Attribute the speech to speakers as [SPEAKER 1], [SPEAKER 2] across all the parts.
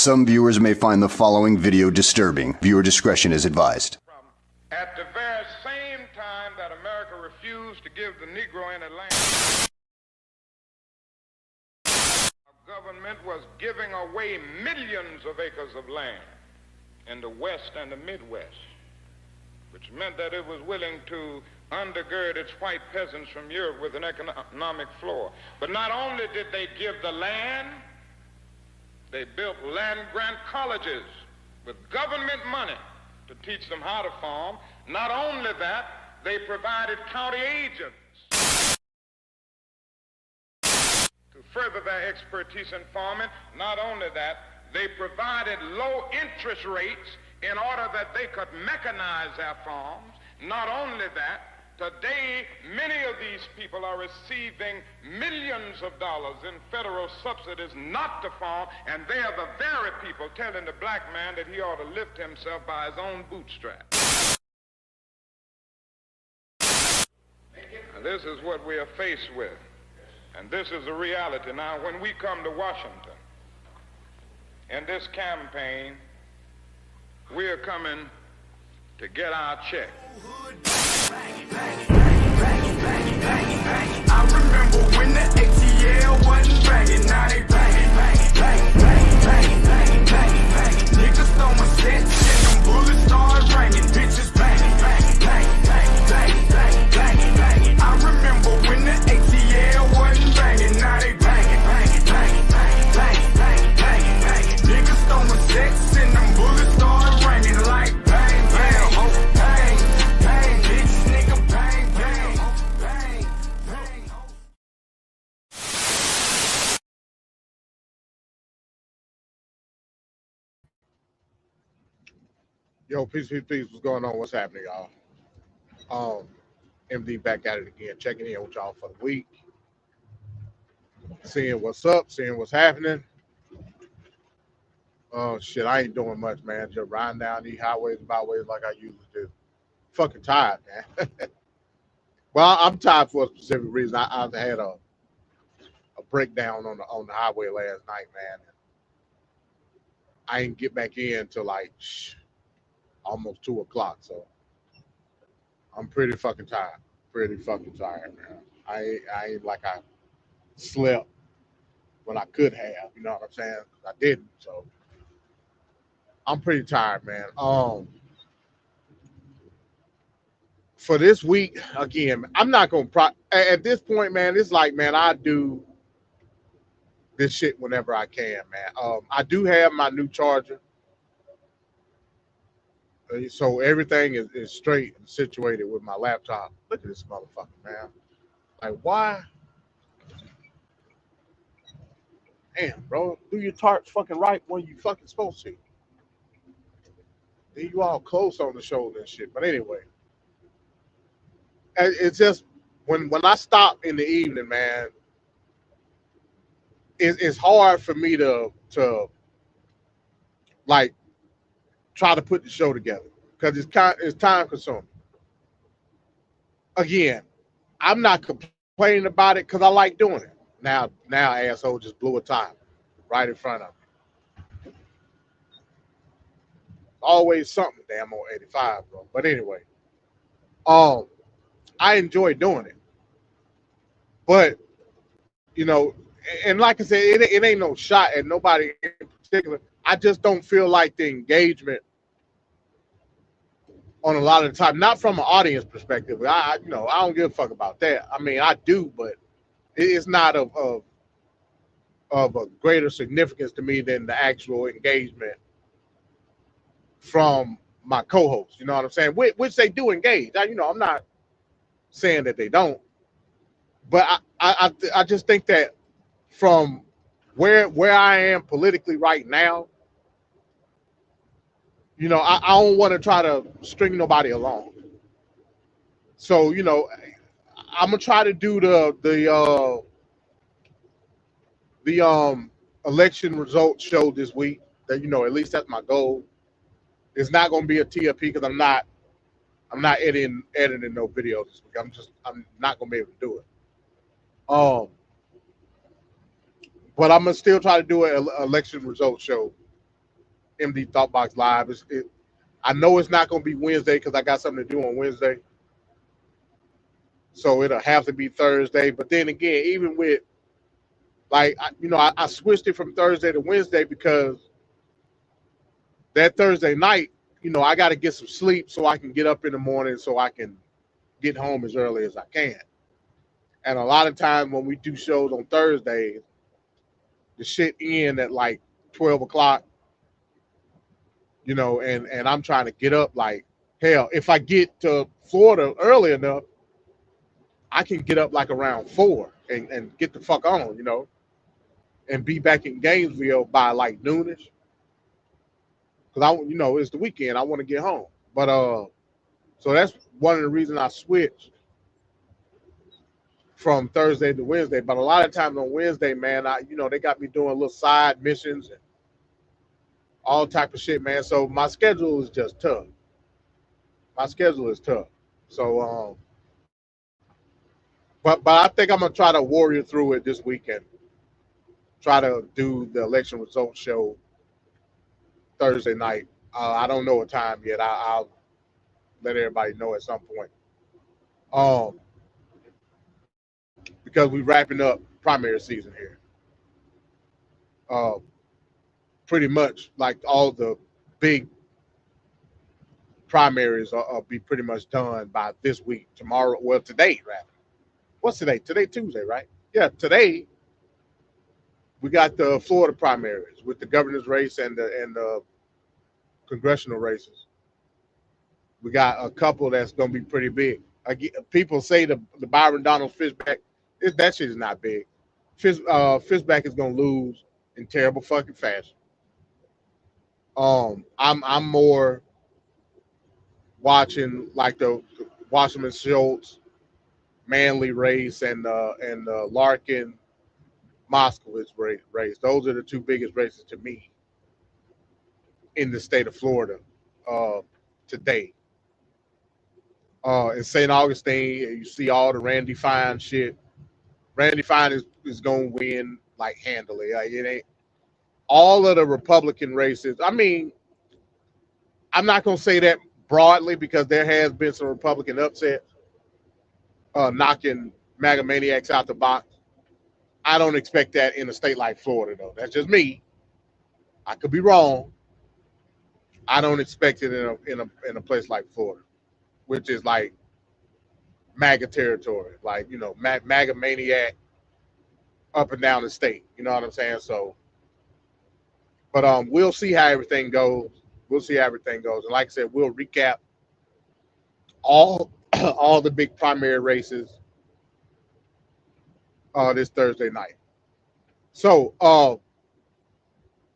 [SPEAKER 1] Some viewers may find the following video disturbing. Viewer discretion is advised.
[SPEAKER 2] At the very same time that America refused to give the Negro any land, our government was giving away millions of acres of land in the West and the Midwest, which meant that it was willing to undergird its white peasants from Europe with an economic floor. But not only did they give the land, they built land-grant colleges with government money to teach them how to farm. Not only that, they provided county agents to further their expertise in farming. Not only that, they provided low interest rates in order that they could mechanize their farms. Not only that, today, many of these people are receiving millions of dollars in federal subsidies not to farm, and they are the very people telling the black man that he ought to lift himself by his own bootstraps. Now, this is what we are faced with, and this is a reality. Now, when we come to Washington, in this campaign, we are coming to get our check.
[SPEAKER 3] I remember when the ATL wasn't banging, now they banging. Niggas throwing sets and them bullets start ringing, bitches banging. I remember when the ATL wasn't banging, now they banging. Niggas throwing sets and them bullets start ringing like bang, bang, ho, bang, bang, bitch, nigga, bang, bang, bang, bang, ho.
[SPEAKER 4] Yo, peace, what's going on? What's happening, y'all? MD back at it again, checking in with y'all for the week. Seeing what's up, seeing what's happening. Oh, shit, I ain't doing much, man. Just riding down these highways and byways like I usually do. Fucking tired, man. Well, I'm tired for a specific reason. I've had a breakdown on the highway last night, man. I didn't get back in till like almost 2 o'clock, so I'm pretty fucking tired. Pretty fucking tired, man. I ain't like I slept when I could have, you know what I'm saying? I didn't, so I'm pretty tired, man. For this week, again, I'm not gonna at this point, man. It's like, man, I do this shit whenever I can, man. I do have my new charger, so everything is straight and situated with my laptop. Look at this motherfucker, man. Like, why? Damn, bro, do your tarps fucking right when you fucking supposed to. Then you all close on the shoulder and shit. But anyway, it's just when I stop in the evening, man, it's hard for me to like try to put the show together because it's time consuming. Again, I'm not complaining about it because I like doing it. Now, asshole just blew a tire right in front of me. Always something, damn on 85, bro. But anyway, I enjoy doing it. But, you know, and like I said, it ain't no shot at nobody in particular. I just don't feel like the engagement on a lot of the time, not from an audience perspective. I don't give a fuck about that. I mean, I do, but it's not of a greater significance to me than the actual engagement from my co-hosts. You know what I'm saying? Which they do engage. I'm not saying that they don't, but I just think that from where I am politically right now, I don't want to try to string nobody along. So, I'm gonna try to do the election results show this week. That at least that's my goal. It's not gonna be a TFP because I'm not editing no videos this week. I'm not gonna be able to do it. But I'm gonna still try to do an election results show MD Thoughtbox Live. I know it's not going to be Wednesday because I got something to do on Wednesday. So it'll have to be Thursday. But then again, even with, like, I switched it from Thursday to Wednesday because that Thursday night, I got to get some sleep so I can get up in the morning so I can get home as early as I can. And a lot of times when we do shows on Thursdays, the shit end at like 12 o'clock, and I'm trying to get up like hell. If I get to Florida early enough, I can get up like around 4 and get the fuck on, and be back in Gainesville by like noonish. Because it's the weekend. I want to get home. But so that's one of the reasons I switched from Thursday to Wednesday. But a lot of times on Wednesday, man, they got me doing little side missions and all type of shit, man. So my schedule is just tough. My schedule is tough. So but I think I'm gonna try to warrior through it this weekend. Try to do the election results show Thursday night. I don't know what time yet. I'll let everybody know at some point. Because we're wrapping up primary season here. Pretty much like all the big primaries will be pretty much done by this week. Tomorrow, well, today, rather. What's today? Today, Tuesday, right? Yeah, today we got the Florida primaries with the governor's race and the congressional races. We got a couple that's going to be pretty big. People say the Byron Donald Fishback, that shit is not big. Fishback is going to lose in terrible fucking fashion. I'm more watching like the Wasserman Schultz Manley race and the Larkin Moskowitz race. Those are the two biggest races to me in the state of Florida today. In St. Augustine, you see all the Randy Fine shit. Randy Fine is going to win like handily. Like, it ain't all of the Republican races. I mean, I'm not going to say that broadly because there has been some Republican upset knocking MAGA maniacs out the box. I don't expect that in a state like Florida, though. That's just me. I could be wrong. I don't expect it in a place like Florida, which is like MAGA territory, like, MAGA maniac up and down the state. You know what I'm saying? So, but we'll see how everything goes. We'll see how everything goes. And like I said, we'll recap all the big primary races this Thursday night. So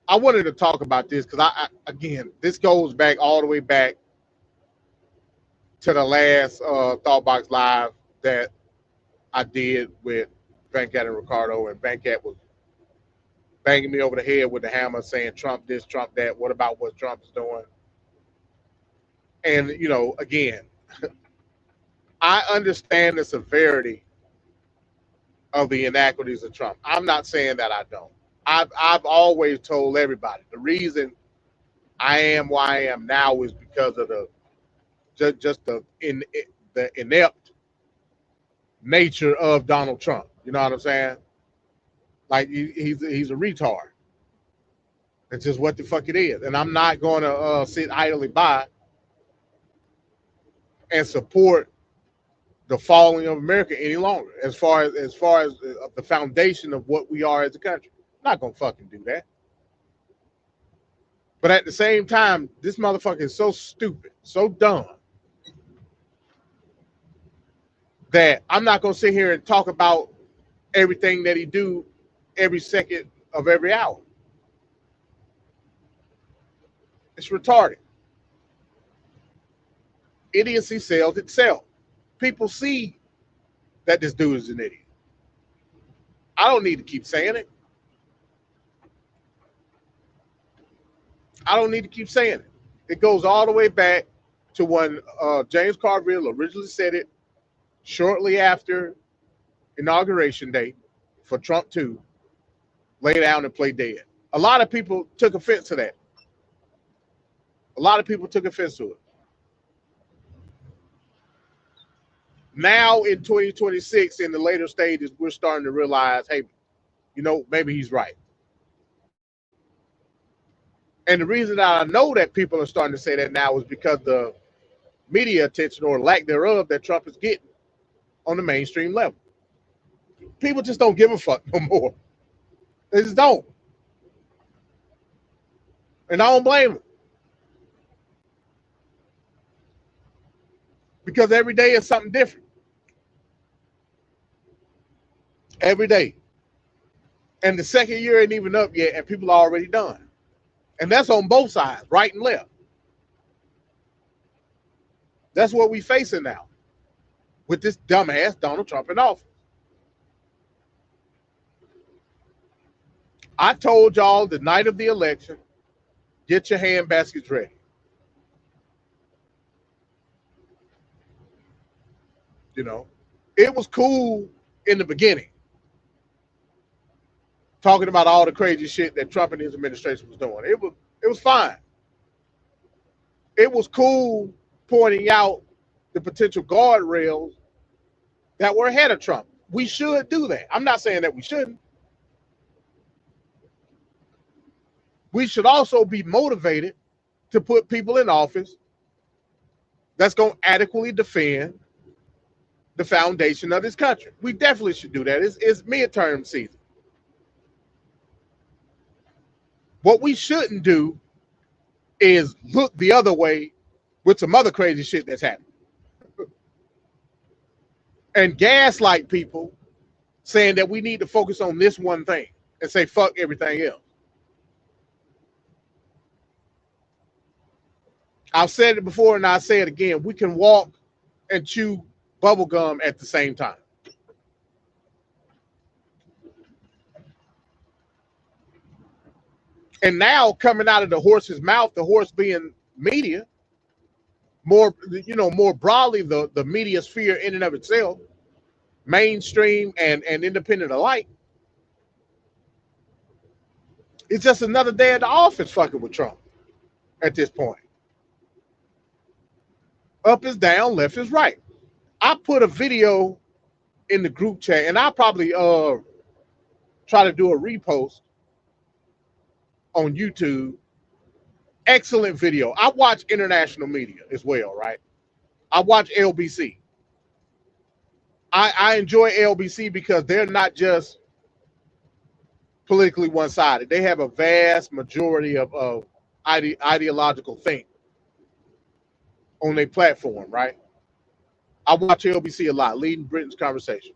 [SPEAKER 4] I wanted to talk about this because again, this goes back all the way back to the last Thoughtbox Live that I did with Bankat and Ricardo, and Bankat was banging me over the head with the hammer saying Trump this, Trump that, what about what Trump is doing? And, again, I understand the severity of the inequities of Trump. I'm not saying that I don't. I've always told everybody the reason I am where I am now is because of the inept nature of Donald Trump. You know what I'm saying? Like he's a retard. It's just what the fuck it is. And I'm not going to sit idly by and support the falling of America any longer. As far as the foundation of what we are as a country, I'm not gonna fucking do that. But at the same time, this motherfucker is so stupid, so dumb, that I'm not gonna sit here and talk about everything that he do every second of every hour. It's retarded. Idiocy sells itself. People see that this dude is an idiot. I don't need to keep saying it. I don't need to keep saying it. It goes all the way back to when James Carville originally said it shortly after Inauguration Day for Trump to lay down and play dead. A lot of people took offense to that. A lot of people took offense to it. Now in 2026, in the later stages, we're starting to realize, hey, you know, maybe he's right. And the reason that I know that people are starting to say that now is because the media attention or lack thereof that Trump is getting on the mainstream level. People just don't give a fuck no more. They just don't. And I don't blame them. Because every day is something different. Every day. And the second year ain't even up yet, and people are already done. And that's on both sides, right and left. That's what we facing now with this dumbass Donald Trump in office. I told y'all the night of the election, get your hand baskets ready. You know, it was cool in the beginning, talking about all the crazy shit that Trump and his administration was doing. It was fine. It was cool pointing out the potential guardrails that were ahead of Trump. We should do that. I'm not saying that we shouldn't. We should also be motivated to put people in office that's going to adequately defend the foundation of this country. We definitely should do that. It's midterm season. What we shouldn't do is look the other way with some other crazy shit that's happening. And gaslight people saying that we need to focus on this one thing and say fuck everything else. I've said it before and I'll say it again. We can walk and chew bubble gum at the same time. And now coming out of the horse's mouth, the horse being media, more broadly, the media sphere in and of itself, mainstream and independent alike, it's just another day at the office fucking with Trump at this point. Up is down, left is right. I put a video in the group chat, and I'll probably try to do a repost on YouTube. Excellent video. I watch international media as well, right? I watch LBC. I enjoy LBC because they're not just politically one-sided. They have a vast majority of ideological think on their platform, right? I watch LBC a lot, Leading Britain's Conversation.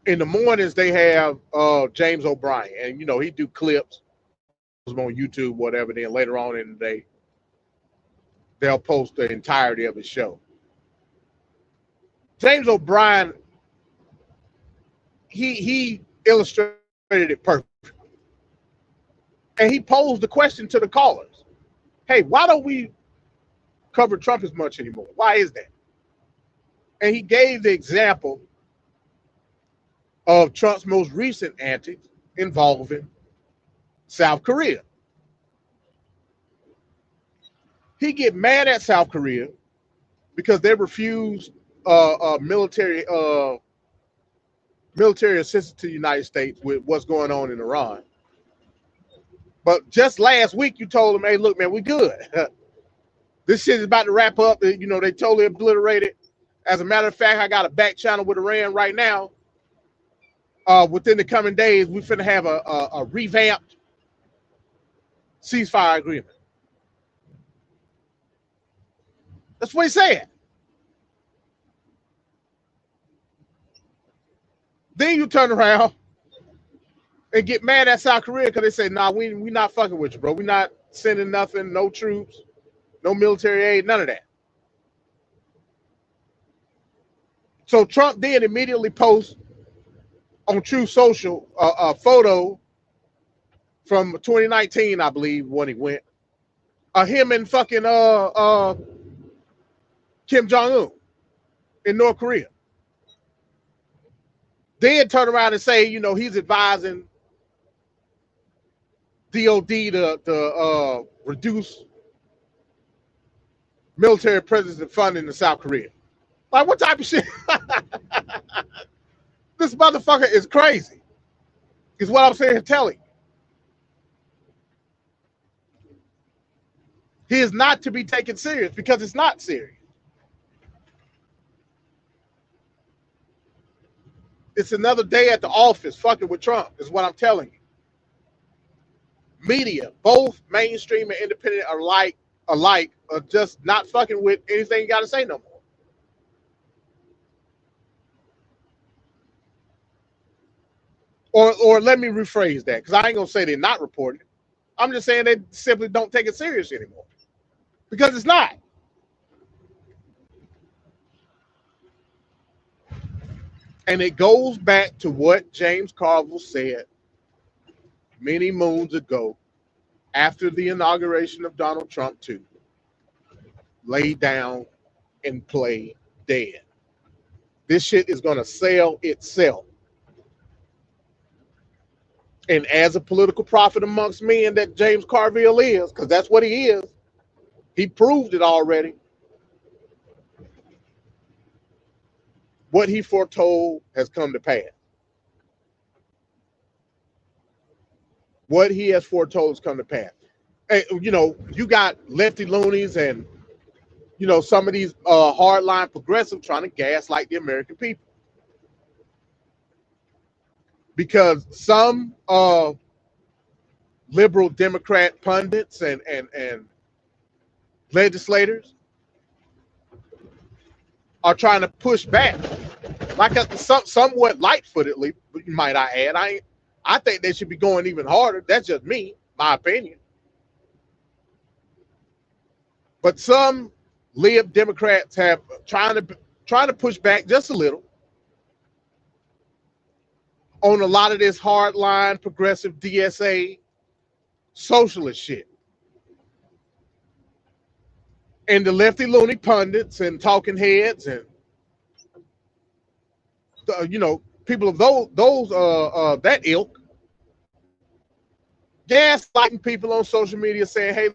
[SPEAKER 4] In the mornings, they have James O'Brien, and you know he do clips on YouTube, whatever. Then later on in the day, they'll post the entirety of his show. James O'Brien, he illustrated it perfectly, and he posed the question to the callers: "Hey, why don't we cover Trump as much anymore? Why is that?" And he gave the example of Trump's most recent antics involving South Korea. He get mad at South Korea because they refused military assistance to the United States with what's going on in Iran. But just last week, you told them, "Hey, look, man, we good. This shit is about to wrap up." You know, they totally obliterated. As a matter of fact, I got a back channel with Iran right now. Within the coming days, we're finna have a revamped ceasefire agreement. That's what he said. Then you turn around and get mad at South Korea because they say, "Nah, we not fucking with you, bro. We not sending nothing, no troops, no military aid, none of that." So Trump did immediately post on Truth Social a photo from 2019, I believe, when he went, him and fucking Kim Jong-un in North Korea. Then turn around and say, you know, he's advising DOD to reduce military presence and funding in South Korea. Like, what type of shit? This motherfucker is crazy, is what I'm saying, telling you. He is not to be taken serious because it's not serious. It's another day at the office fucking with Trump, is what I'm telling you. Media, both mainstream and independent, are alike, are just not fucking with anything you got to say no more. Or let me rephrase that, because I ain't gonna say they're not reporting it. I'm just saying they simply don't take it serious anymore, because it's not. And it goes back to what James Carville said many moons ago after the inauguration of Donald Trump too. Lay down and play dead. This shit is gonna sell itself. And as a political prophet amongst men that James Carville is, because that's what he is, he proved it already. What he foretold has come to pass. What he has foretold has come to pass. Hey, you know, you got lefty loonies and, you know, some of these hardline progressives trying to gaslight the American people. Because some liberal Democrat pundits and legislators are trying to push back, like somewhat light-footedly, might I add. I think they should be going even harder. That's just me, my opinion. But some lib Democrats have trying to push back just a little on a lot of this hardline progressive DSA socialist shit. And the lefty loony pundits and talking heads and you know, people of those that ilk gaslighting people on social media saying, hey,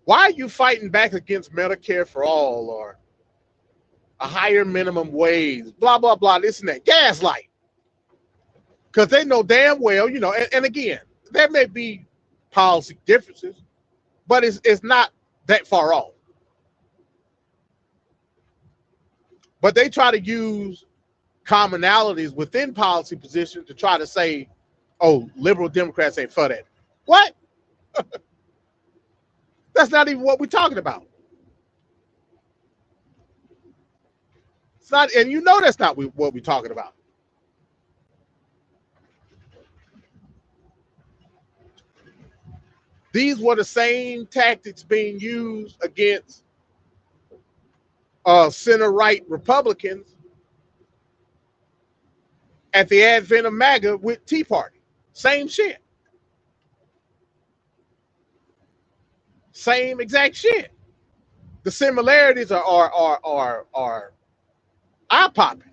[SPEAKER 4] why are you fighting back against Medicare for all or a higher minimum wage, blah blah blah, this and that. Gaslight. Because they know damn well, you know, and again, there may be policy differences, but it's not that far off. But they try to use commonalities within policy positions to try to say, oh, liberal Democrats ain't for that. What? That's not even what we're talking about. It's not, and you know that's not what we're talking about. These were the same tactics being used against center-right Republicans at the advent of MAGA with Tea Party. Same shit. Same exact shit. The similarities are eye-popping.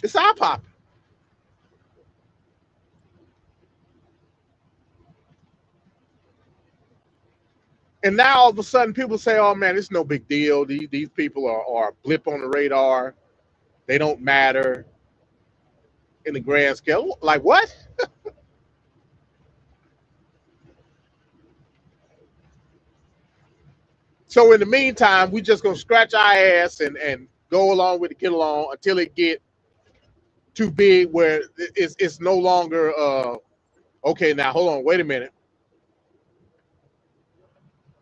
[SPEAKER 4] It's eye-popping. And now all of a sudden people say, oh man, it's no big deal. These people are a blip on the radar. They don't matter in the grand scale. Like what? So in the meantime, we just gonna scratch our ass and go along with it, get along until it get too big where it's no longer okay, now hold on, wait a minute.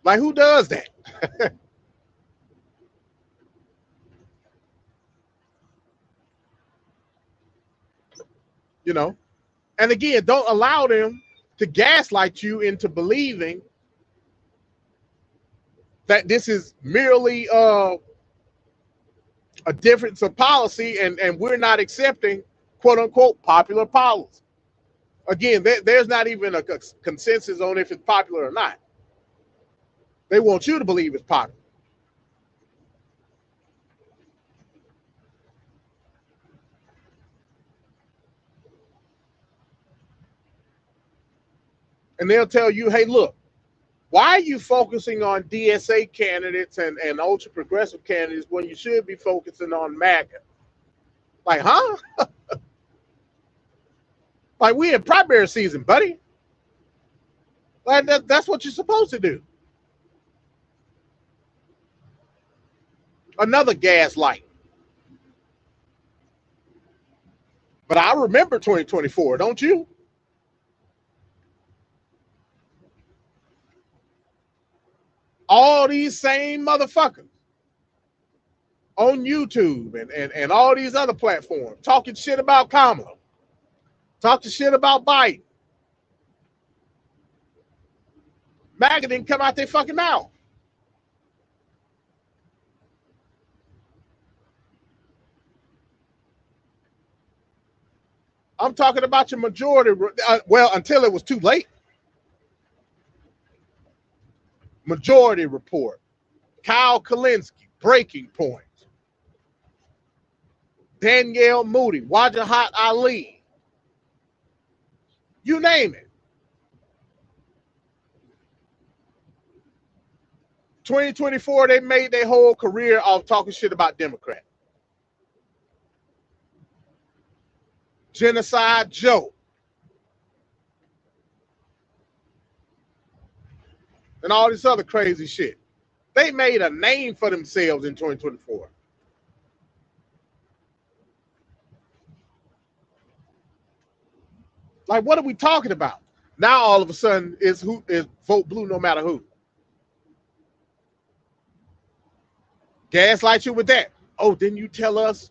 [SPEAKER 4] Like who does that? You know? And again, don't allow them to gaslight you into believing that this is merely a difference of policy and we're not accepting quote unquote popular policy. Again, there's not even a consensus on if it's popular or not. They want you to believe it's popular. And they'll tell you, hey, look, why are you focusing on DSA candidates and ultra progressive candidates when you should be focusing on MAGA? Like, huh? Like, we in primary season, buddy. Like, that's what you're supposed to do. Another gaslight. But I remember 2024, don't you? All these same motherfuckers on YouTube and all these other platforms talking shit about Kamala, talking shit about Biden. MAGA didn't come out their fucking mouth. I'm talking about your majority. Well, until it was too late. Majority Report, Kyle Kalinske, Breaking Point, Danielle Moody, Wajahat Ali. You name it. 2024, they made their whole career off talking shit about Democrats. Genocide Joe. And all this other crazy shit. They made a name for themselves in 2024. Like, what are we talking about? Now all of a sudden is vote blue no matter who. Gaslight you with that. Oh, didn't you tell us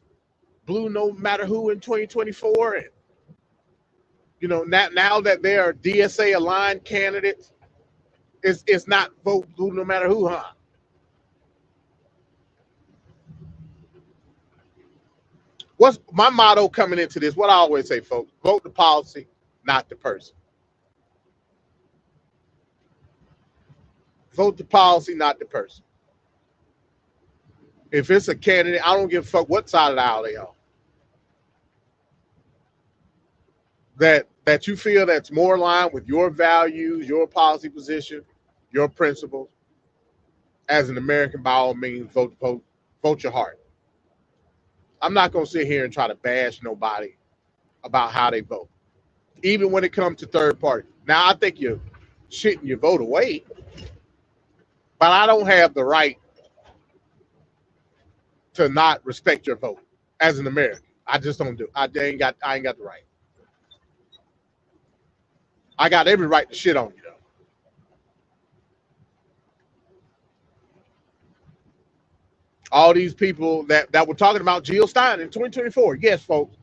[SPEAKER 4] blue no matter who in 2024? And you know, now that there are DSA aligned candidates, it's not vote blue no matter who, huh? What's my motto coming into this? What I always say, folks: vote the policy, not the person. Vote the policy, not the person. If it's a candidate, I don't give a fuck what side of the aisle they are. That you feel that's more aligned with your values, your policy position, your principles. As an American, by all means, vote your heart. I'm not going to sit here and try to bash nobody about how they vote, even when it comes to third party. Now, I think you're shitting your vote away, but I don't have the right to not respect your vote as an American. I just don't do. I ain't got the right. I got every right to shit on you, though. All these people that were talking about Jill Stein in 2024. Yes, folks.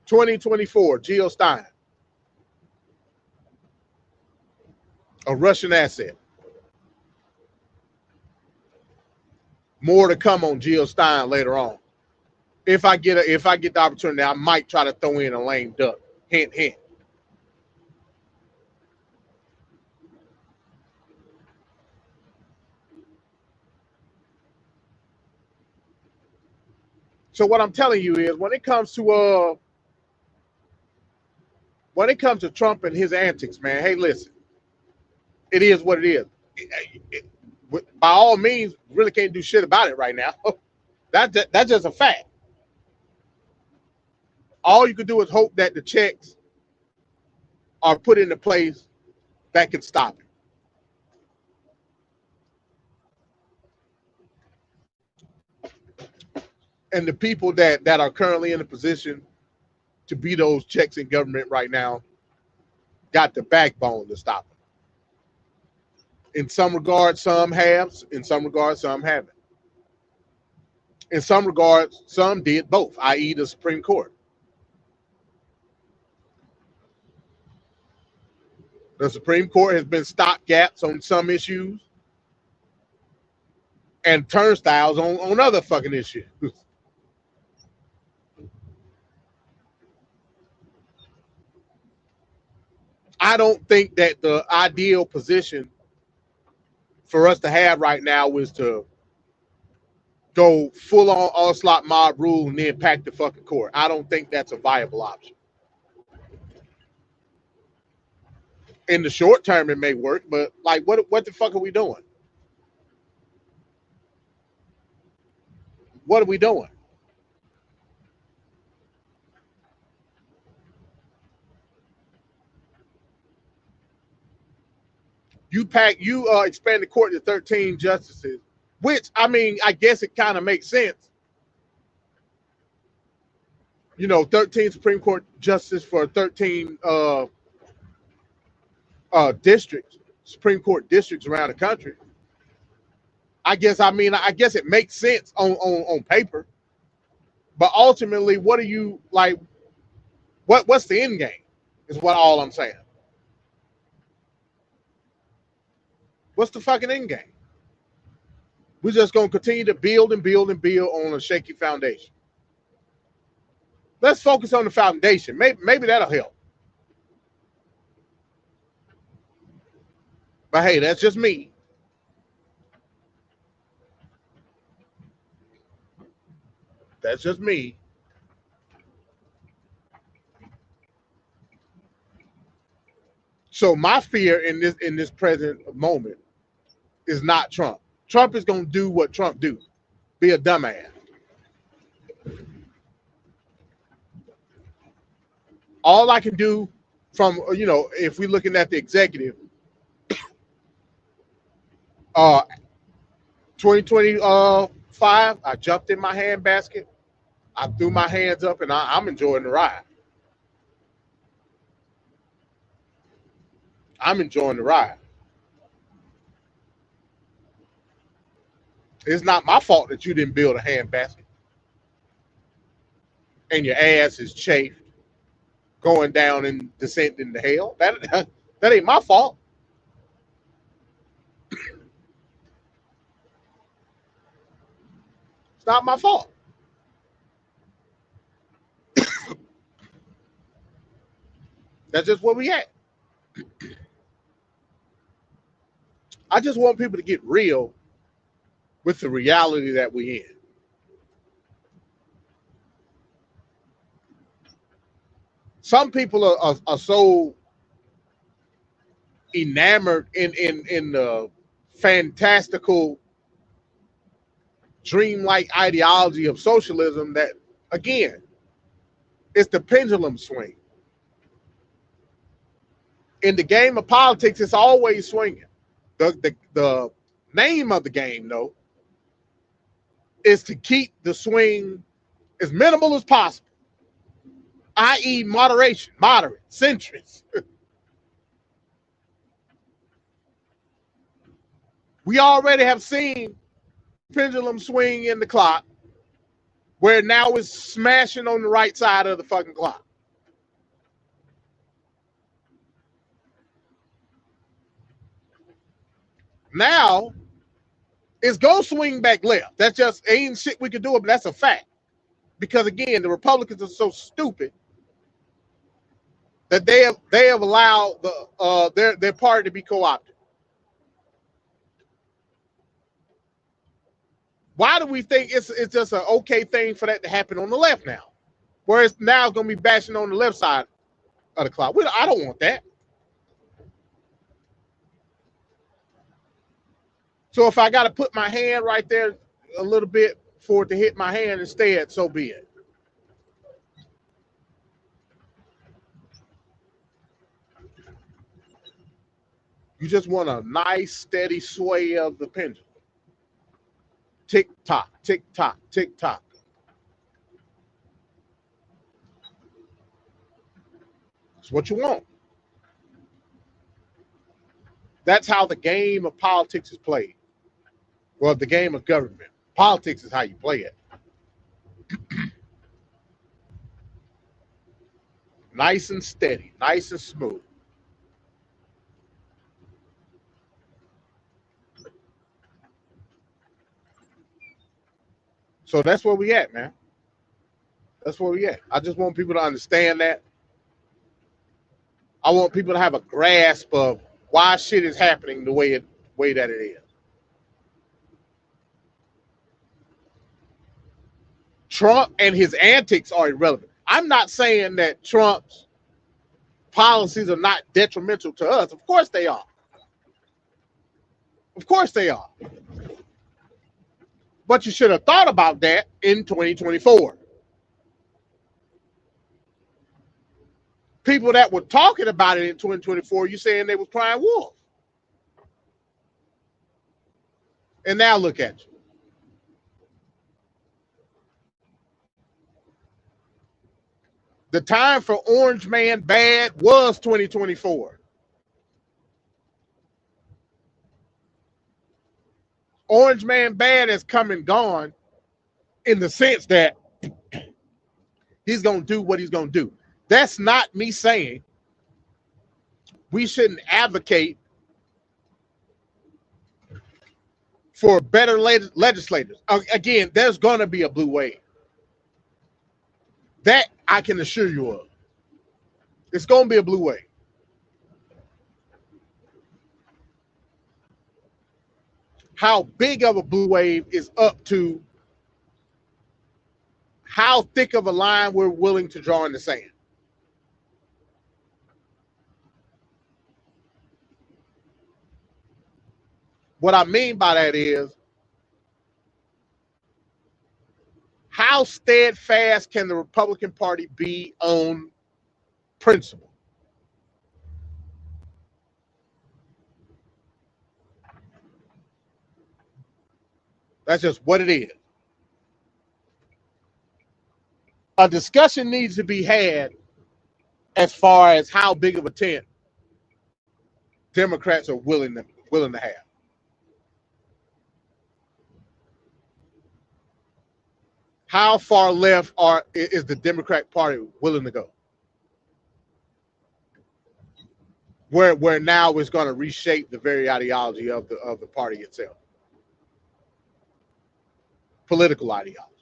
[SPEAKER 4] 2024, Jill Stein. A Russian asset. More to come on Jill Stein later on. If I get the opportunity, I might try to throw in a lame duck. Hint, hint. So what I'm telling you is, when it comes to Trump and his antics, man, hey, listen, it is what it is. By all means, really can't do shit about it right now. That's just a fact. All you can do is hope that the checks are put into place that can stop it. And the people that are currently in a position to be those checks in government right now got the backbone to stop it. In some regards, some have. In some regards, some haven't. In some regards, some did both, i.e. the Supreme Court. The Supreme Court has been stopgaps on some issues and turnstiles on other fucking issues. I don't think that the ideal position for us to have right now is to go full on onslaught mob rule and then pack the fucking court. I don't think that's a viable option. In the short term, it may work, but like, what the fuck are we doing? What are we doing? You expand the court to 13 justices, which I mean, I guess it kind of makes sense. 13 Supreme Court justices for 13 districts, Supreme Court districts around the country. I guess it makes sense on paper, but ultimately, what are you like? What's the end game? Is what all I'm saying. What's the fucking end game? We're just gonna continue to build and build and build on a shaky foundation. Let's focus on the foundation. Maybe that'll help. But hey, that's just me. That's just me. So my fear in this present moment is not Trump. Trump is gonna do what Trump do, be a dumbass. All I can do from if we're looking at the executive, 2025, I jumped in my handbasket, I threw my hands up, and I'm enjoying the ride. I'm enjoying the ride. It's not my fault that you didn't build a handbasket and your ass is chafed, going down and descending to hell. That ain't my fault. It's not my fault. That's just where we at. I just want people to get real with the reality that we in. Some people are so enamored in the fantastical, dreamlike ideology of socialism that, again, it's the pendulum swing. In the game of politics, it's always swinging. The name of the game, though, is to keep the swing as minimal as possible, i.e. moderation, moderate, centrist. We already have seen pendulum swing in the clock, where now it's smashing on the right side of the fucking clock. Now it's gonna swing back left. That's just ain't shit we could do, but that's a fact. Because again, the Republicans are so stupid that they have allowed their party to be co-opted. Why do we think it's just an okay thing for that to happen on the left now? Where it's now going to be bashing on the left side of the clock. I don't want that. So if I got to put my hand right there a little bit for it to hit my hand instead, so be it. You just want a nice, steady sway of the pendulum. Tick tock, tick tock, tick tock. That's what you want. That's how the game of politics is played. Well, the game of government. Politics is how you play it. Nice and steady, nice and smooth. So that's where we at, man. That's where we at. I just want people to understand that. I want people to have a grasp of why shit is happening the way that it is. Trump and his antics are irrelevant. I'm not saying that Trump's policies are not detrimental to us. Of course they are. Of course they are. But you should have thought about that in 2024. People that were talking about it in 2024, you saying they was crying wolf. And now look at you. The time for Orange Man bad was 2024. Orange Man bad has come and gone in the sense that he's going to do what he's going to do. That's not me saying we shouldn't advocate for better legislators. Again, there's going to be a blue wave. That I can assure you of. It's going to be a blue wave. How big of a blue wave is up to how thick of a line we're willing to draw in the sand. What I mean by that is, how steadfast can the Republican Party be on principle? That's just what it is. A discussion needs to be had as far as how big of a tent Democrats are willing to have. How far left is the Democratic Party willing to go? Where now it's going to reshape the very ideology of the party itself. Political ideology.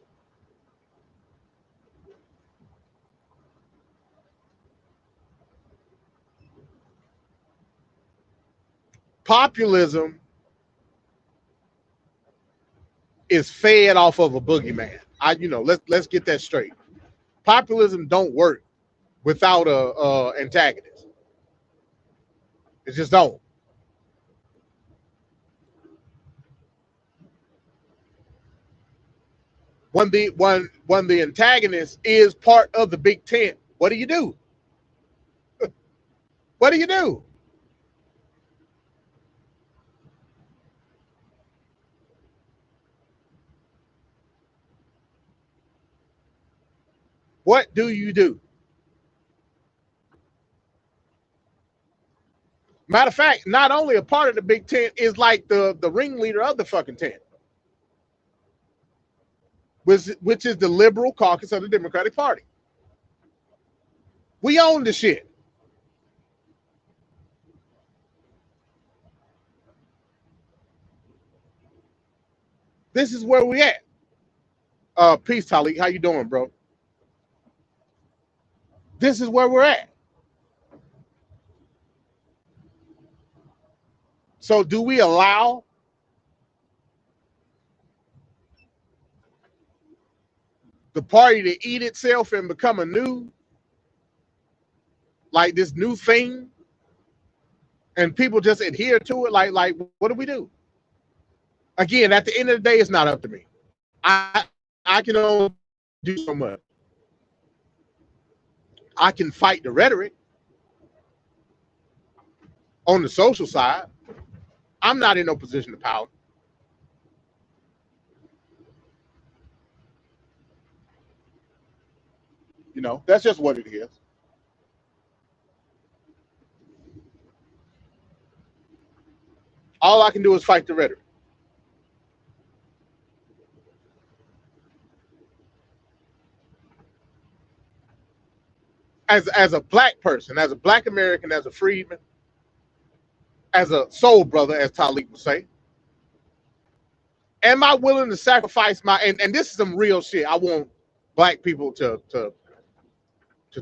[SPEAKER 4] Populism is fed off of a boogeyman. Let's get that straight. Populism don't work without a antagonist. It just don't. When the antagonist is part of the big tent, what do you do? What do you do? What do you do? Matter of fact, not only a part of the big tent is like the ringleader of the fucking tent, which is the liberal caucus of the Democratic Party. We own the shit. This is where we at. Peace, Talik. How you doing, bro? This is where we're at. So do we allow the party to eat itself and become a new, like this new thing, and people just adhere to it? Like what do we do? Again, at the end of the day, it's not up to me. I can only do so much. I can fight the rhetoric on the social side. I'm not in no position of power. That's just what it is. All I can do is fight the rhetoric. As a black person, as a black American, as a freedman, as a soul brother, as Talik would say, am I willing to sacrifice and this is some real shit I want black people to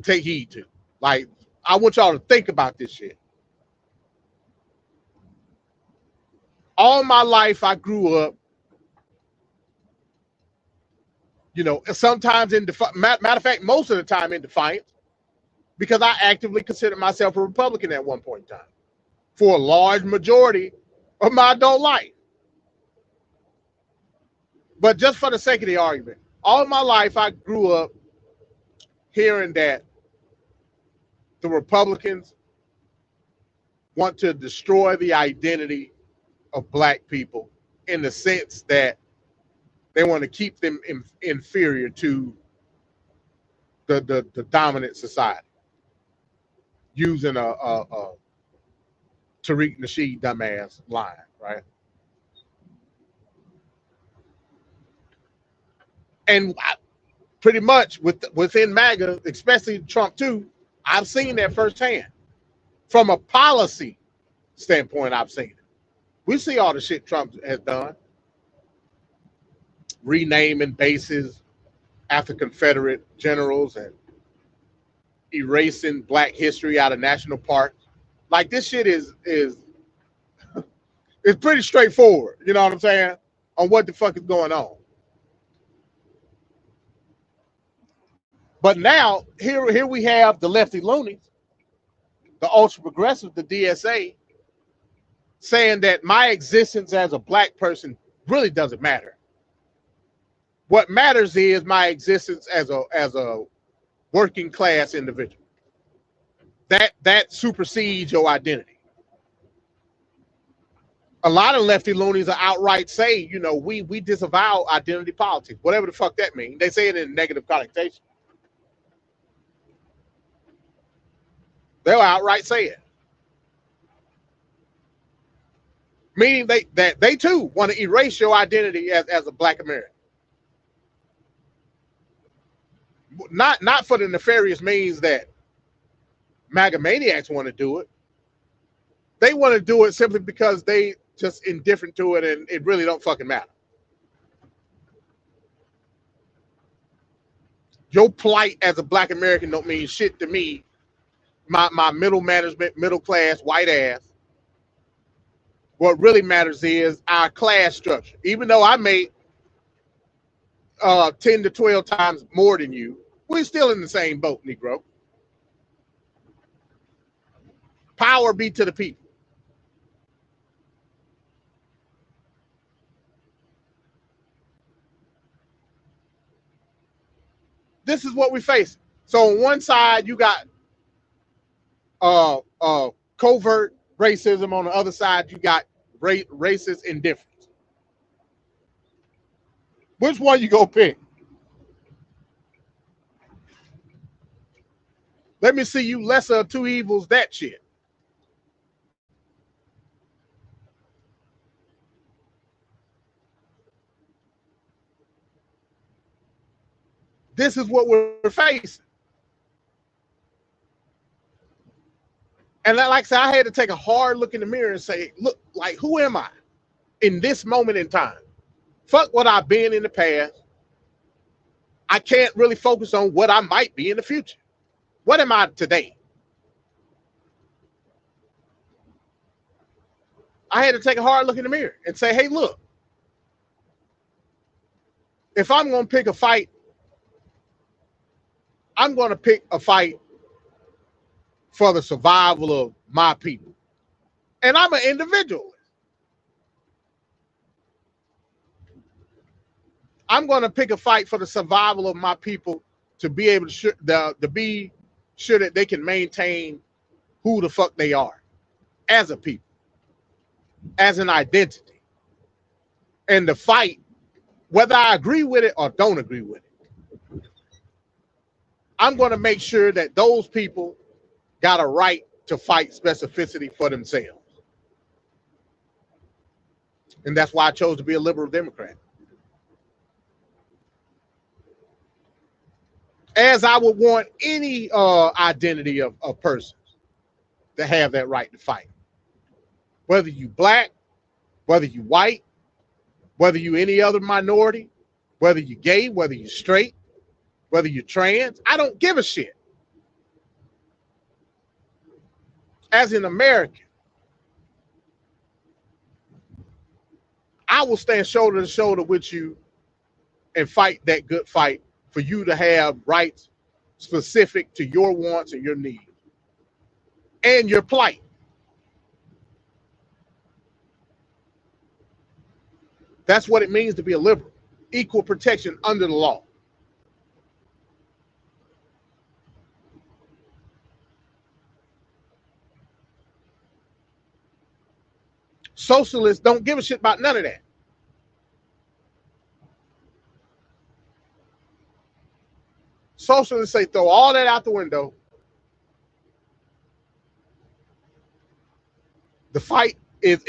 [SPEAKER 4] take heed to. Like, I want y'all to think about this shit. All my life I grew up, sometimes in matter of fact, most of the time in defiance, because I actively considered myself a Republican at one point in time for a large majority of my adult life. But just for the sake of the argument, all my life I grew up hearing that the Republicans want to destroy the identity of black people in the sense that they want to keep them inferior to the dominant society, using a Tariq Nasheed dumbass line, right? And pretty much within MAGA, especially Trump too, I've seen that firsthand. From a policy standpoint, I've seen it. We see all the shit Trump has done, renaming bases after Confederate generals and erasing black history out of national parks. Like, this shit is it's pretty straightforward, you know what I'm saying, on what the fuck is going on. But now here we have the lefty loonies, the ultra progressives, the DSA, saying that my existence as a black person really doesn't matter. What matters is my existence as a working class individual. That supersedes your identity. A lot of lefty loonies are outright say, you know, we disavow identity politics, whatever the fuck that means. They say it in a negative connotation. They'll outright say it. Meaning that they too want to erase your identity as a black American. Not for the nefarious means that MAGA maniacs want to do it. They want to do it simply because they just indifferent to it and it really don't fucking matter. Your plight as a black American don't mean shit to me, my middle management, middle class, white ass. What really matters is our class structure. Even though I make 10 to 12 times more than you, we're still in the same boat, Negro. Power be to the people. This is what we face. So on one side, you got covert racism. On the other side, you got racist indifference. Which one you gonna pick? Let me see you lesser of two evils, that shit. This is what we're facing. And like I said, I had to take a hard look in the mirror and say, look, like, who am I in this moment in time? Fuck what I've been in the past. I can't really focus on what I might be in the future. What am I today? I had to take a hard look in the mirror and say, hey, look, if I'm going to pick a fight, I'm going to pick a fight for the survival of my people. And I'm an individualist. I'm going to pick a fight for the survival of my people to be able to be sure that they can maintain who the fuck they are as a people, as an identity. And the fight, whether I agree with it or don't agree with it, I'm going to make sure that those people got a right to fight specificity for themselves. And that's why I chose to be a liberal Democrat. As I would want any identity of persons to have that right to fight. Whether you black, whether you white, whether you any other minority, whether you gay, whether you straight, whether you're trans, I don't give a shit. As an American, I will stand shoulder to shoulder with you and fight that good fight for you to have rights specific to your wants and your needs and your plight. That's what it means to be a liberal. Equal protection under the law. Socialists don't give a shit about none of that. Socialists say throw all that out the window. The fight is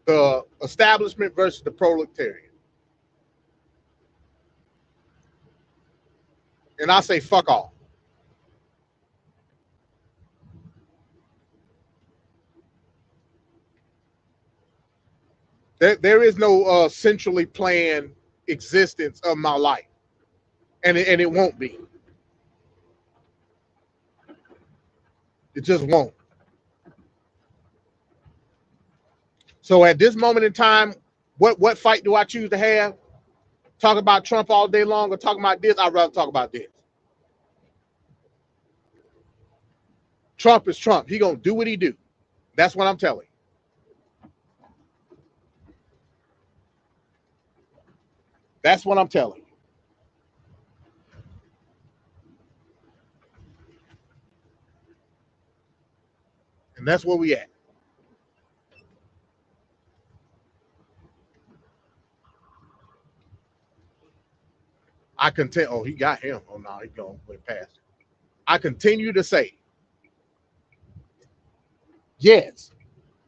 [SPEAKER 4] the establishment versus the proletariat. And I say fuck off. There is no centrally planned existence of my life. And it won't be. It just won't. So at this moment in time, what fight do I choose to have? Talk about Trump all day long or talk about this? I'd rather talk about this. Trump is Trump. He gonna do what he do. That's what I'm telling you. That's what I'm telling you. And that's where we at. I continue. Oh, he got him. Oh no, he going way past it. I continue to say, yes,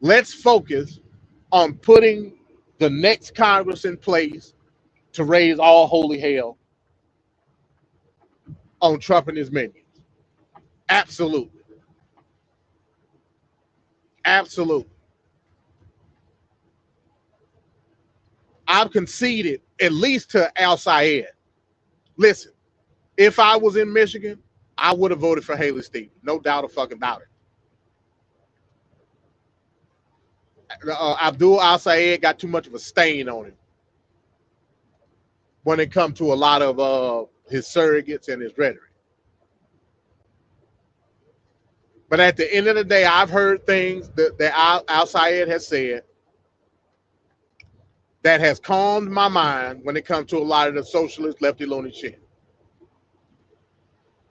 [SPEAKER 4] let's focus on putting the next Congress in place to raise all holy hell on Trump and his minions. Absolutely. Absolutely. I've conceded at least to Al Sayed. Listen, if I was in Michigan, I would have voted for Haley Stevens. No doubt about it. Abdul Al Sayed got too much of a stain on him when it comes to a lot of his surrogates and his rhetoric. But at the end of the day, I've heard things that Al Sayed has said that has calmed my mind when it comes to a lot of the socialist lefty loony shit.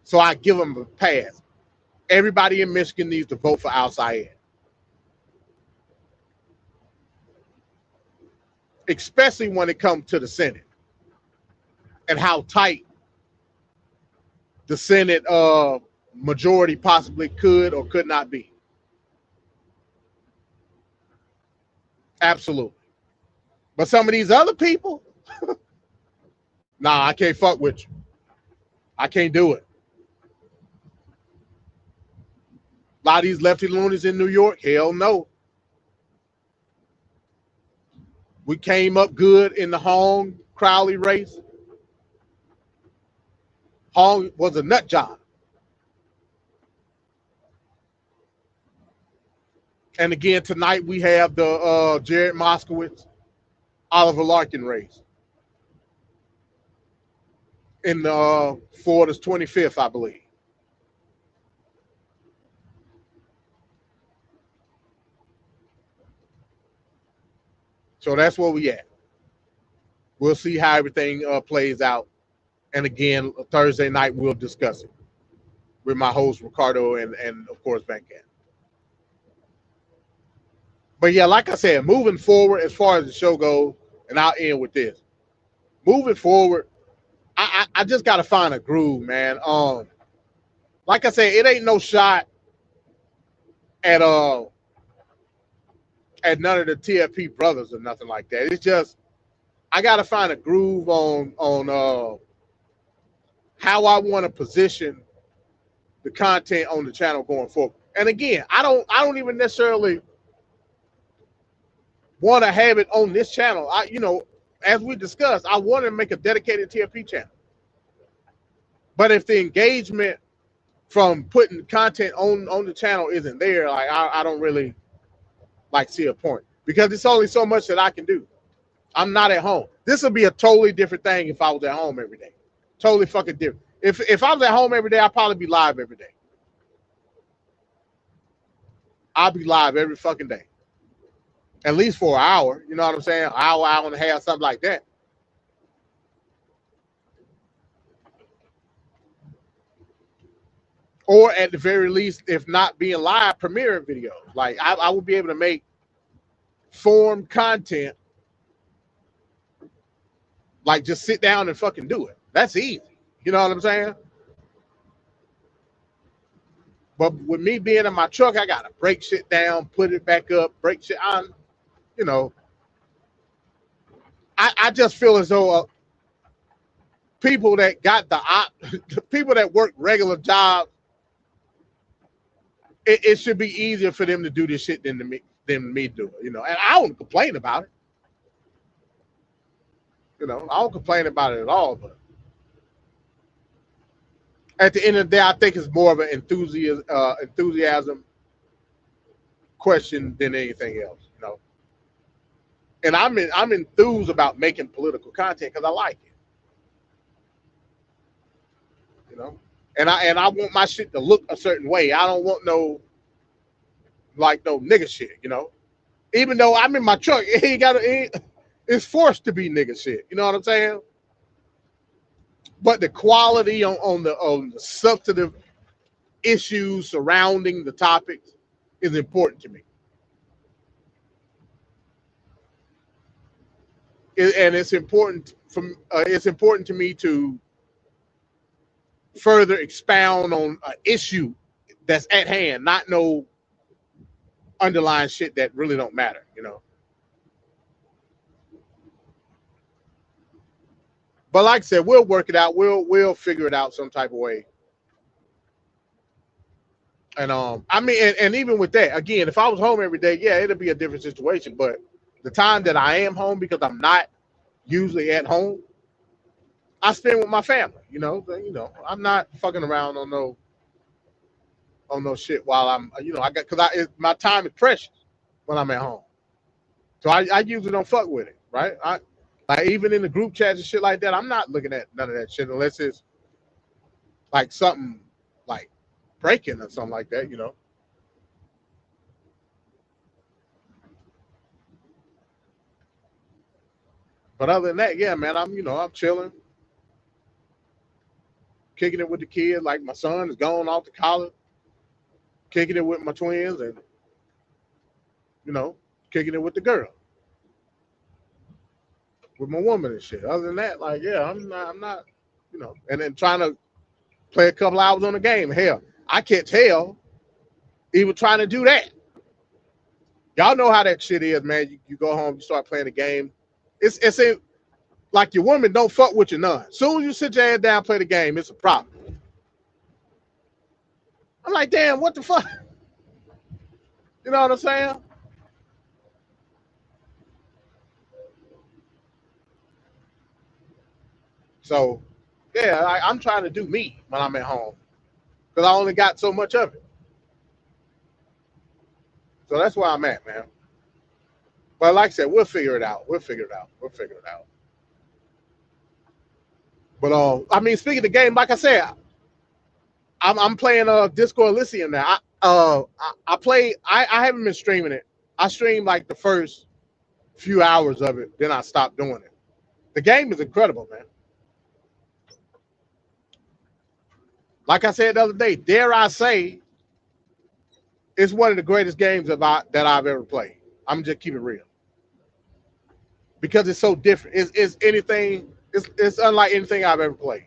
[SPEAKER 4] So I give him a pass. Everybody in Michigan needs to vote for Al Sayed. Especially when it comes to the Senate and how tight the Senate majority possibly could or could not be. Absolutely. But some of these other people, nah, I can't fuck with you. I can't do it. A lot of these lefty loonies in New York, hell no. We came up good in the Hong Crowley race. Hong was a nut job. And again, tonight we have the Jared Moskowitz, Oliver Larkin race in Florida's 25th, I believe. So that's where we at. We'll see how everything plays out. And again, Thursday night, we'll discuss it with my host, Ricardo, and of course, Venkat. But yeah, like I said, moving forward, as far as the show goes, and I'll end with this. Moving forward, I just got to find a groove, man. Like I said, it ain't no shot at none of the TFP brothers or nothing like that. It's just I got to find a groove on how I want to position the content on the channel going forward. And again, I don't even necessarily want to have it on this channel. As we discussed, I want to make a dedicated TFP channel. But if the engagement from putting content on the channel isn't there, like I don't really see a point, because it's only so much that I can do. I'm not at home. This would be a totally different thing if I was at home every day. Totally fucking different. If I was at home every day, I'd probably be live every day. I'll be live every fucking day, at least for an hour. You know what I'm saying? Hour and a half, something like that. Or at the very least, if not being live, premiere videos. Like I would be able to make form content, like just sit down and fucking do it. That's easy. You know what I'm saying? But with me being in my truck, I gotta break shit down, put it back up, break shit on. You know, I just feel as though people that got the people that work regular jobs, it should be easier for them to do this shit than me do it. You know, and I don't complain about it. You know, I don't complain about it at all. But at the end of the day, I think it's more of an enthusiasm question than anything else. You know, and I'm enthused about making political content because I like it. You know, and I want my shit to look a certain way. I don't want no nigga shit. You know, even though I'm in my truck, it's forced to be nigga shit. You know what I'm saying? But the quality on the substantive issues surrounding the topics is important to me. And it's important to me to further expound on an issue that's at hand, not no underlying shit that really don't matter, you know. But like I said, we'll work it out. We'll figure it out some type of way. And I mean, and even with that, again, if I was home every day, yeah, it'd be a different situation. But the time that I am home, because I'm not usually at home, I spend with my family. You know, I'm not fucking around on no shit while I'm, my time is precious when I'm at home. So I usually don't fuck with it, right? Like even in the group chats and shit like that, I'm not looking at none of that shit unless it's like something like breaking or something like that, you know. But other than that, yeah, man, I'm chilling, kicking it with the kids. Like my son is gone off to college, kicking it with my twins, and kicking it with the girl, with my woman and shit. Other than that, like, yeah, I'm not, and then trying to play a couple hours on the game. Hell, I can't tell even trying to do that. Y'all know how that shit is, man. You go home, you start playing the game. It's like your woman don't fuck with you none. Soon as you sit your ass down, play the game, it's a problem. I'm like, damn, what the fuck? You know what I'm saying? So, yeah, I'm trying to do me when I'm at home because I only got so much of it. So that's where I'm at, man. But like I said, we'll figure it out. But I mean, speaking of the game, like I said, I'm playing Disco Elysium now. I play. I haven't been streaming it. I streamed like the first few hours of it, then I stopped doing it. The game is incredible, man. Like I said the other day, dare I say, it's one of the greatest games that I've ever played. I'm just keep it real because it's so different. It's anything. It's unlike anything I've ever played.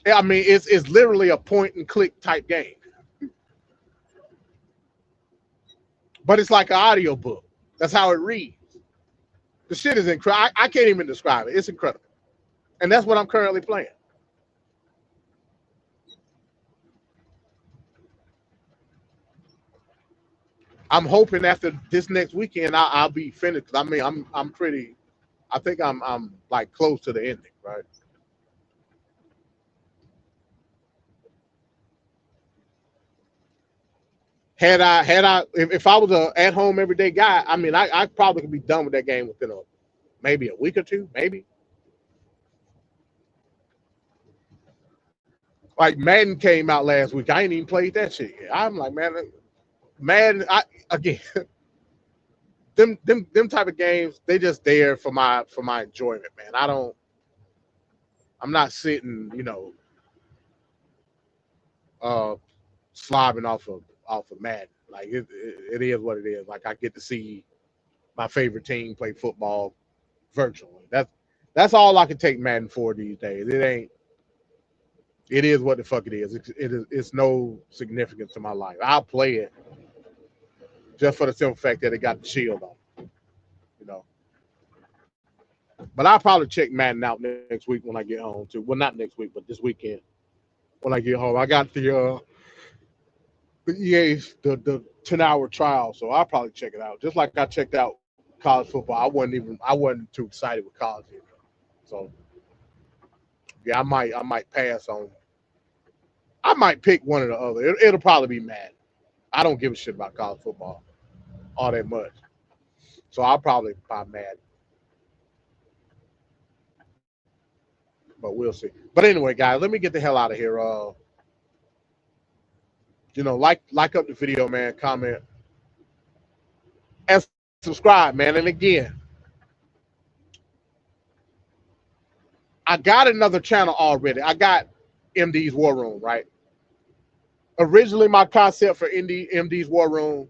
[SPEAKER 4] I mean, it's literally a point and click type game, but it's like an audio book. That's how it reads. The shit is incredible. I can't even describe it. It's incredible, and that's what I'm currently playing. I'm hoping after this next weekend I'll be finished. I mean, I'm pretty. I think I'm like close to the ending, right? If I was a at home everyday guy, I mean, I probably could be done with that game within maybe a week or two, maybe. Like Madden came out last week. I ain't even played that shit yet. I'm like, man, Madden. Again, them type of games, they just there for my enjoyment, man. I'm not sitting, slobbing off of Madden. Like it is what it is. Like I get to see my favorite team play football virtually. That's all I can take Madden for these days. It is what the fuck it is. It's no significance to my life. I'll play it just for the simple fact that it got the shield on, you know. But I'll probably check Madden out next week when I get home too. Well, not next week, but this weekend when I get home. I got the EA's the 10-hour trial, so I'll probably check it out. Just like I checked out college football. I wasn't too excited with college either. So yeah, I might pass on. I might pick one or the other. It'll probably be Madden. I don't give a shit about college football all that much. So I'll probably buy Madden. But we'll see. But anyway, guys, let me get the hell out of here. Like up the video, man, comment, and subscribe, man. And again, I got another channel already. I got MD's War Room, right? Originally, my concept for MD's War Room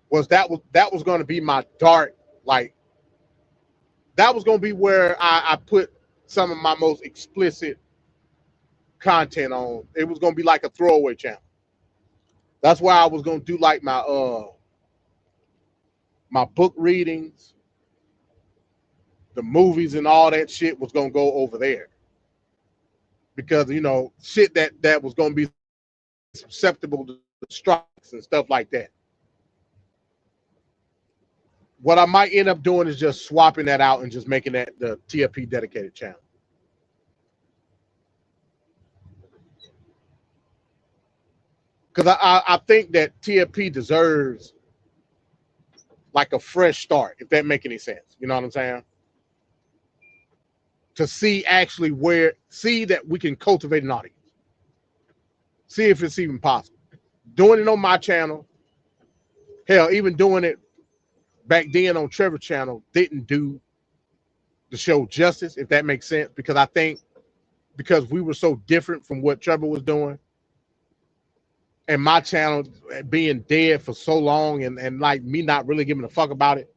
[SPEAKER 4] was that was going to be my dark, like, that was going to be where I put some of my most explicit content on. It was going to be like a throwaway channel. That's why I was going to do like my book readings, the movies and all that shit was going to go over there. Because, shit that was going to be susceptible to strikes and stuff like that. What I might end up doing is just swapping that out and just making that the TFP dedicated channel. Because I think that TFP deserves like a fresh start, if that makes any sense. You know what I'm saying? To see that we can cultivate an audience. See if it's even possible. Doing it on my channel, hell, even doing it back then on Trevor's channel didn't do the show justice, if that makes sense. Because I think because we were so different from what Trevor was doing, and my channel being dead for so long, and like me not really giving a fuck about it,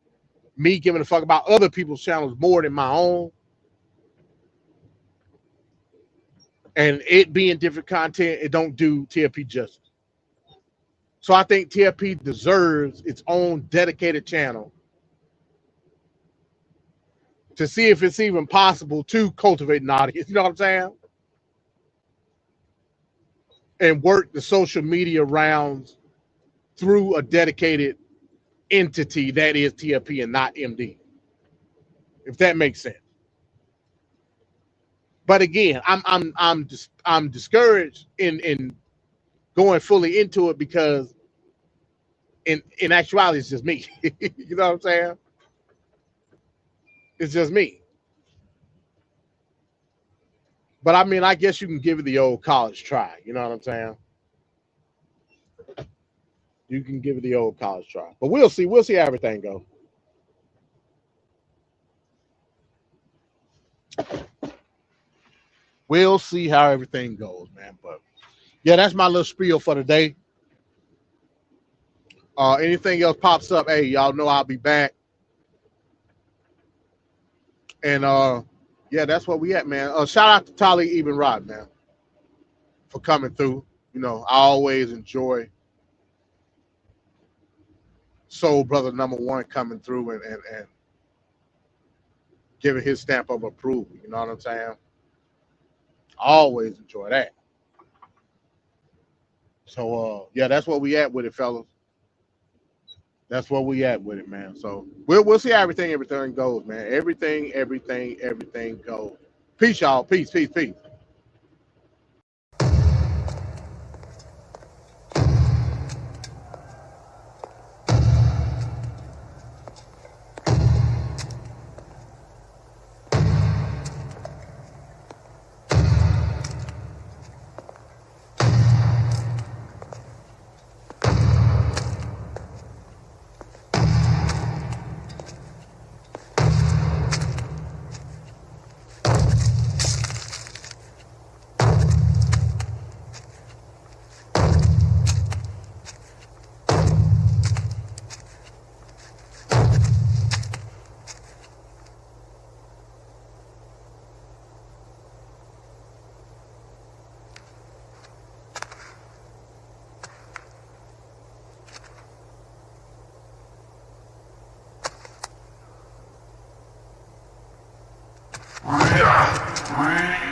[SPEAKER 4] me giving a fuck about other people's channels more than my own, and it being different content, it don't do TFP justice. So I think TFP deserves its own dedicated channel to see if it's even possible to cultivate an audience. You know what I'm saying? And work the social media rounds through a dedicated entity that is TFP and not MD. If that makes sense. But again, I'm discouraged in going fully into it because in actuality it's just me. You know what I'm saying? It's just me. But I mean, I guess you can give it the old college try. You know what I'm saying? You can give it the old college try. But we'll see. We'll see how everything goes. We'll see how everything goes, man. But yeah, that's my little spiel for today. Anything else pops up, hey, y'all know I'll be back. And yeah, that's where we at, man. Shout out to Tali Even Rod, man, for coming through. I always enjoy Soul Brother #1 coming through and giving his stamp of approval. You know what I'm saying? I always enjoy that. So yeah, that's where we at with it, fellas. That's where we at with it, man. So we'll see how everything goes, man. Everything goes. Peace, y'all. Peace.
[SPEAKER 3] Quack.